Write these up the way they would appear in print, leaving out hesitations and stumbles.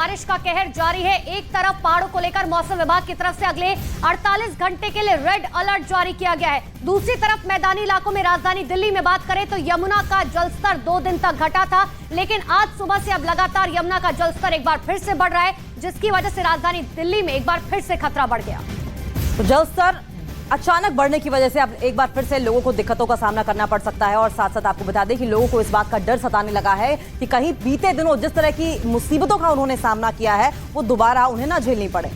बारिश का कहर जारी है। एक तरफ पहाड़ों को लेकर मौसम विभाग की तरफ से अगले 48 घंटे के लिए रेड अलर्ट जारी किया गया है। दूसरी तरफ मैदानी इलाकों में राजधानी दिल्ली में बात करें तो यमुना का जलस्तर 2 दिन तक घटा था, लेकिन आज सुबह से अब लगातार यमुना का जलस्तर एक बार फिर से बढ़ रहा है, जिसकी वजह से राजधानी दिल्ली में एक बार फिर से खतरा बढ़ गया। तो जलस्तर अचानक बढ़ने की वजह से अब एक बार फिर से लोगों को दिक्कतों का सामना करना पड़ सकता है। और साथ साथ आपको बता दें कि लोगों को इस बात का डर सताने लगा है कि कहीं बीते दिनों जिस तरह की मुसीबतों का उन्होंने सामना किया है वो दोबारा उन्हें ना झेलनी पड़े।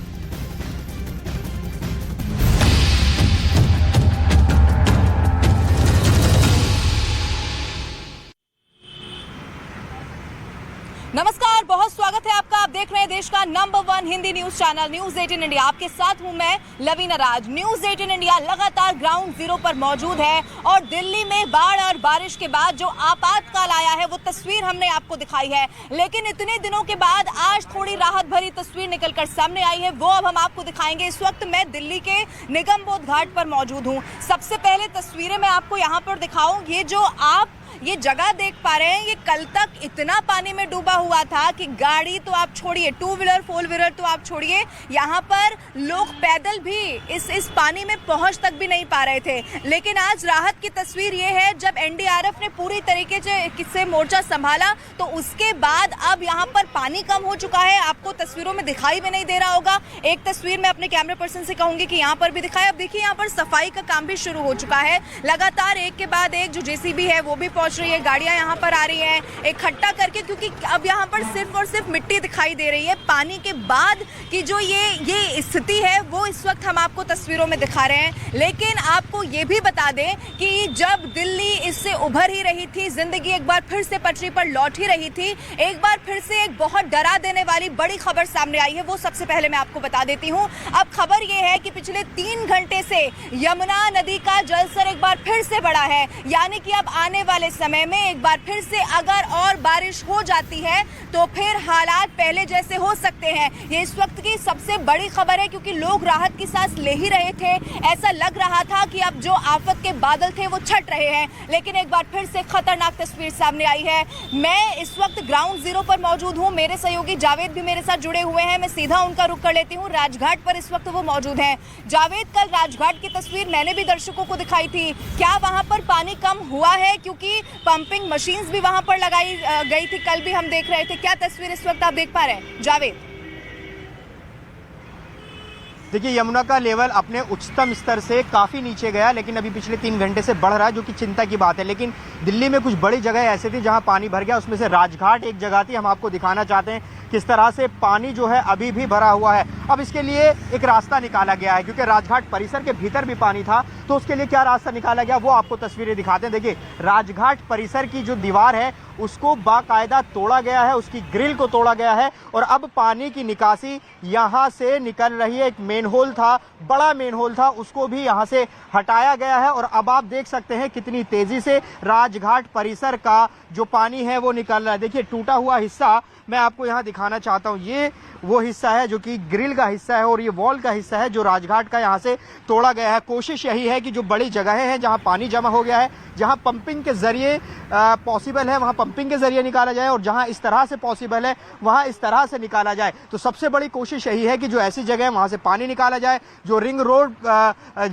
नमस्कार, बहुत स्वागत है आपका। आप देख रहे हैं देश का number 1 Hindi news channel news 18 India. आपके साथ हूं मैं लवीना राज। न्यूज 18 इंडिया लगातार ग्राउंड जीरो पर मौजूद है और दिल्ली में बाढ़ और बारिश के बाद जो आपातकाल आया है वो तस्वीर हमने आपको दिखाई है, लेकिन इतने दिनों के बाद आज थोड़ी राहत भरी तस्वीर निकलकर सामने आई है, वो अब हम आपको दिखाएंगे। इस वक्त मैं दिल्ली के निगम बोध घाट पर मौजूद हूँ। सबसे पहले तस्वीरें मैं आपको यहाँ पर दिखाऊं। ये जो आप ये जगह देख पा रहे हैं, ये कल तक इतना पानी में डूबा हुआ था कि गाड़ी तो आप छोड़िए, 2 व्हीलर 4 व्हीलर तो आप छोड़िए, यहाँ पर लोग पैदल भी इस पानी में पहुंच तक भी नहीं पा रहे थे। लेकिन आज राहत की तस्वीर ये है, जब एनडीआरएफ ने पूरी तरीके से मोर्चा संभाला तो उसके बाद अब यहाँ पर पानी कम हो चुका है। आपको तस्वीरों में दिखाई भी नहीं दे रहा होगा। एक तस्वीर मैं अपने कैमरा पर्सन से कहूंगी कि यहाँ पर भी दिखाए। अब देखिए यहाँ पर सफाई का काम भी शुरू हो चुका है। लगातार एक के बाद एक जो जेसीबी है वो भी पहुंच रही है, गाड़ियां यहाँ पर आ रही हैं इकट्ठा करके, क्योंकि अब यहाँ पर सिर्फ और सिर्फ मिट्टी दिखाई दे रही है। पानी के बाद की जो ये स्थिति है वो इस वक्त हम आपको तस्वीरों में दिखा रहे हैं। लेकिन आपको ये भी बता दें कि जब दिल्ली इससे उभर ही रही थी, जिंदगी एक बार फिर से पटरी पर लौट ही रही थी, एक बार फिर से एक बहुत डरा देने वाली बड़ी खबर सामने आई है। वो सबसे पहले मैं आपको बता देती हूँ। अब खबर ये है कि पिछले 3 घंटे से यमुना नदी का जलस्तर एक बार फिर से बढ़ा है, यानी कि अब आने वाले समय में एक बार फिर से अगर और बारिश हो जाती है तो फिर हालात पहले जैसे हो सकते हैं। ये इस वक्त की सबसे बड़ी खबर है, क्योंकि लोग राहत की सांस ले ही रहे थे। ऐसा लग रहा था कि अब जो आफत के बादल थे वो छट रहे हैं, लेकिन एक बार फिर से खतरनाक तस्वीर सामने आई है। मैं इस वक्त ग्राउंड जीरो पर मौजूद हूँ। मेरे सहयोगी जावेद भी मेरे साथ जुड़े हुए हैं। मैं सीधा उनका रुख कर लेती हूँ। राजघाट पर इस वक्त वो मौजूद हैं। जावेद, कल राजघाट की तस्वीर मैंने भी दर्शकों को दिखाई थी। क्या वहां पर पानी कम हुआ है? क्योंकि पंपिंग मशीन्स भी वहां पर लगाई गई थी, कल भी हम देख रहे थे। क्या तस्वीर इस वक्त आप देख पा रहे हैं जावेद? देखिए, यमुना का लेवल अपने उच्चतम स्तर से काफ़ी नीचे गया, लेकिन अभी पिछले 3 घंटे से बढ़ रहा है, जो कि चिंता की बात है। लेकिन दिल्ली में कुछ बड़ी जगह ऐसी थी जहां पानी भर गया, उसमें से राजघाट एक जगह थी। हम आपको दिखाना चाहते हैं किस तरह से पानी जो है अभी भी भरा हुआ है। अब इसके लिए एक रास्ता निकाला गया है, क्योंकि राजघाट परिसर के भीतर भी पानी था, तो उसके लिए क्या रास्ता निकाला गया वो आपको तस्वीरें दिखाते हैं। देखिए, राजघाट परिसर की जो दीवार है उसको बाकायदा तोड़ा गया है, उसकी ग्रिल को तोड़ा गया है और अब पानी की निकासी यहाँ से निकल रही है। एक मेन होल था, बड़ा मेन होल था, उसको भी यहाँ से हटाया गया है और अब आप देख सकते हैं कितनी तेजी से राजघाट परिसर का जो पानी है वो निकल रहा है। देखिए, टूटा हुआ हिस्सा मैं आपको यहाँ दिखाना चाहता हूँ। ये वो हिस्सा है जो कि ग्रिल का हिस्सा है और ये वॉल का हिस्सा है जो राजघाट का यहाँ से तोड़ा गया है। कोशिश यही है कि जो बड़ी जगहें हैं जहाँ पानी जमा हो गया है, जहाँ पंपिंग के जरिए पॉसिबल है वहाँ पंपिंग के जरिए निकाला जाए और जहाँ इस तरह से पॉसिबल है वहाँ इस तरह से निकाला जाए। तो सबसे बड़ी कोशिश यही है कि जो ऐसी जगह है वहाँ से पानी निकाला जाए। जो रिंग रोड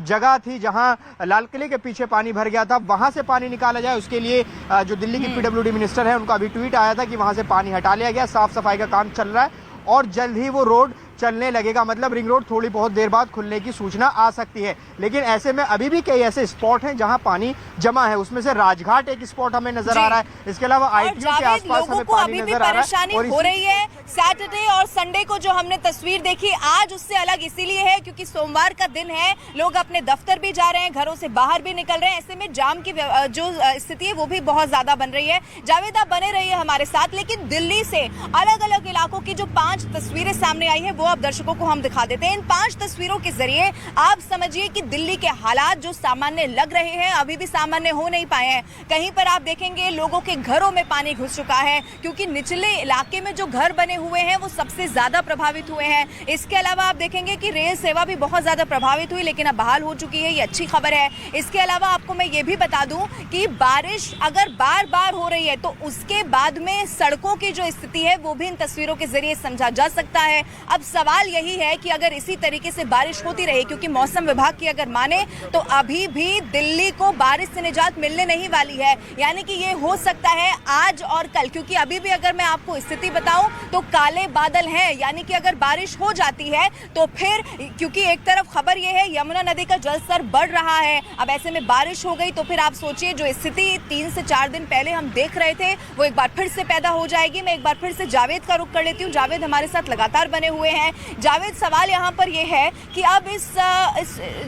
जगह थी जहाँ लाल किले के पीछे पानी भर गया था, वहाँ से पानी निकाला जाए। उसके लिए जो दिल्ली की पीडब्ल्यूडी मिनिस्टर है उनका अभी ट्वीट आया था कि वहाँ से पानी हटा लिया गया। साफ सफाई का काम चल रहा है और जल्द ही वो रोड चलने लगेगा। मतलब रिंग रोड थोड़ी बहुत देर बाद खुलने की सूचना आ सकती है। लेकिन ऐसे में अभी भी कई ऐसे स्पॉट हैं जहां पानी जमा है, उसमें से राजघाट एक स्पॉट हमें नजर आ रहा है। इसके अलावा आईटीओ के आसपास हमें पानी नजर आ रहा है और हो रही है। सैटरडे और संडे को जो हमने तस्वीर देखी आज उससे अलग इसीलिए है क्योंकि सोमवार का दिन है, लोग अपने दफ्तर भी जा रहे हैं, घरों से बाहर भी निकल रहे हैं। ऐसे में जाम की जो स्थिति है वो भी बहुत ज्यादा बन रही है। जावेद, आप बने रहिए हमारे साथ। लेकिन दिल्ली से अलग अलग इलाकों की जो 5 तस्वीरें सामने आई है वो अब दर्शकों को हम दिखा देते हैं। इन 5 तस्वीरों के जरिए आप समझिए कि दिल्ली के हालात जो सामान्य लग रहे हैं अभी भी सामान्य हो नहीं पाए हैं। कहीं पर आप देखेंगे लोगों के घरों में पानी घुस चुका है, क्योंकि निचले इलाके में जो घर बने हुए हैं वो सबसे ज्यादा प्रभावित हुए हैं। इसके अलावा आप देखेंगे कि रेल सेवा भी बहुत ज्यादा प्रभावित हुई, लेकिन अब बहाल हो चुकी है, ये अच्छी खबर है। इसके अलावा आपको मैं ये भी बता दूं कि बारिश अगर बार बार हो रही है तो उसके बाद में सड़कों की जो स्थिति है वो भी इन तस्वीरों के जरिए समझा जा सकता है। अब सवाल यही है कि अगर इसी तरीके से बारिश होती रही, क्योंकि मौसम विभाग की अगर माने तो अभी भी दिल्ली को बारिश से निजात मिलने नहीं वाली है, यानी कि ये हो सकता है आज और कल, क्योंकि अभी भी अगर मैं आपको स्थिति बताऊं तो काले बादल हैं, यानी कि अगर बारिश हो जाती है तो फिर, क्योंकि एक तरफ खबर ये है यमुना नदी का जलस्तर बढ़ रहा है, अब ऐसे में बारिश हो गई तो फिर आप सोचिए जो स्थिति 3 से 4 दिन पहले हम देख रहे थे वो एक बार फिर से पैदा हो जाएगी। मैं एक बार फिर से जावेद का रुख कर लेती हूँ। जावेद हमारे साथ लगातार बने हुए हैं। जावेद, सवाल यहाँ पर यह है कि अब इस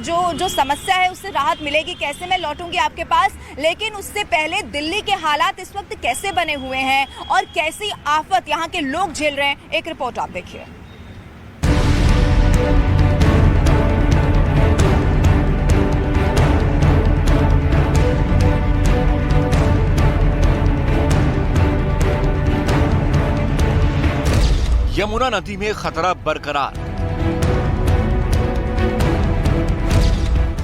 जो समस्या है उससे राहत मिलेगी कैसे? मैं लौटूंगी आपके पास, लेकिन उससे पहले दिल्ली के हालात इस वक्त कैसे बने हुए हैं और कैसी आफत यहाँ के लोग झेल रहे हैं, एक रिपोर्ट आप देखिए। यमुना नदी में खतरा बरकरार।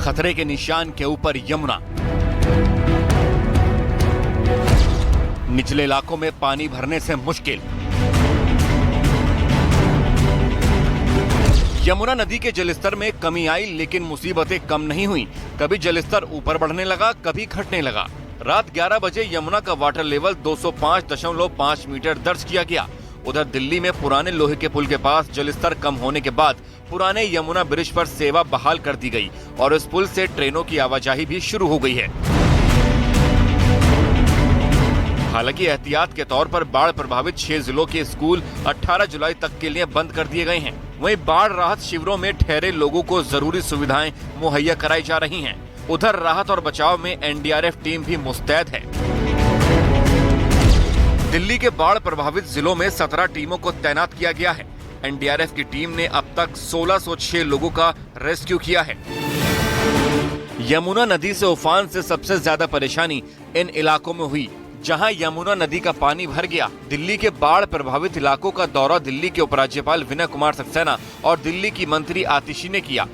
खतरे के निशान के ऊपर यमुना। निचले इलाकों में पानी भरने से मुश्किल। यमुना नदी के जलस्तर में कमी आई, लेकिन मुसीबतें कम नहीं हुई। कभी जलस्तर ऊपर बढ़ने लगा, कभी घटने लगा। रात 11 बजे यमुना का वाटर लेवल 205.5 मीटर दर्ज किया गया। उधर दिल्ली में पुराने लोहे के पुल के पास जलस्तर कम होने के बाद पुराने यमुना ब्रिज पर सेवा बहाल कर दी गई और इस पुल से ट्रेनों की आवाजाही भी शुरू हो गई है। हालांकि एहतियात के तौर पर बाढ़ प्रभावित 6 जिलों के स्कूल 18 जुलाई तक के लिए बंद कर दिए गए हैं। वहीं बाढ़ राहत शिविरों में ठहरे लोगों को जरूरी सुविधाएं मुहैया कराई जा रही हैं। उधर राहत और बचाव में एनडीआरएफ टीम भी मुस्तैद है। दिल्ली के बाढ़ प्रभावित जिलों में 17 टीमों को तैनात किया गया है। एनडीआरएफ की टीम ने अब तक 1606 लोगों का रेस्क्यू किया है। यमुना नदी से उफान से सबसे ज्यादा परेशानी इन इलाकों में हुई जहां यमुना नदी का पानी भर गया। दिल्ली के बाढ़ प्रभावित इलाकों का दौरा दिल्ली के उपराज्यपाल विनय कुमार सक्सेना और दिल्ली की मंत्री आतिशी ने किया।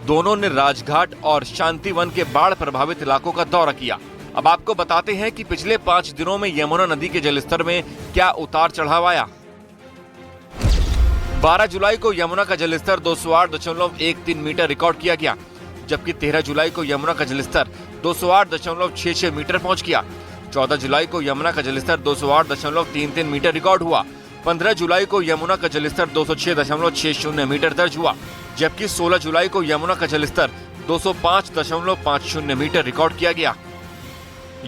दोनों ने राजघाट और शांतिवन के बाढ़ प्रभावित इलाकों का दौरा किया। अब आपको बताते हैं कि पिछले 5 दिनों में यमुना नदी के जलस्तर में क्या उतार चढ़ाव आया। 12 जुलाई को यमुना का जलस्तर 208.13 मीटर रिकॉर्ड किया गया, जबकि 13 जुलाई को यमुना का जलस्तर 208.66 मीटर पहुंच गया। 14 जुलाई को यमुना का जलस्तर 208.33 मीटर रिकॉर्ड हुआ। 15 जुलाई को यमुना का जलस्तर 206.60 मीटर दर्ज हुआ, जबकि 16 जुलाई को यमुना का जलस्तर 205.50 मीटर रिकॉर्ड किया गया।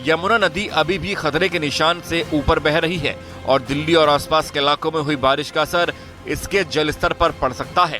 यमुना नदी अभी भी खतरे के निशान से ऊपर बह रही है और दिल्ली और आसपास के इलाकों में हुई बारिश का असर इसके जलस्तर पर पड़ सकता है।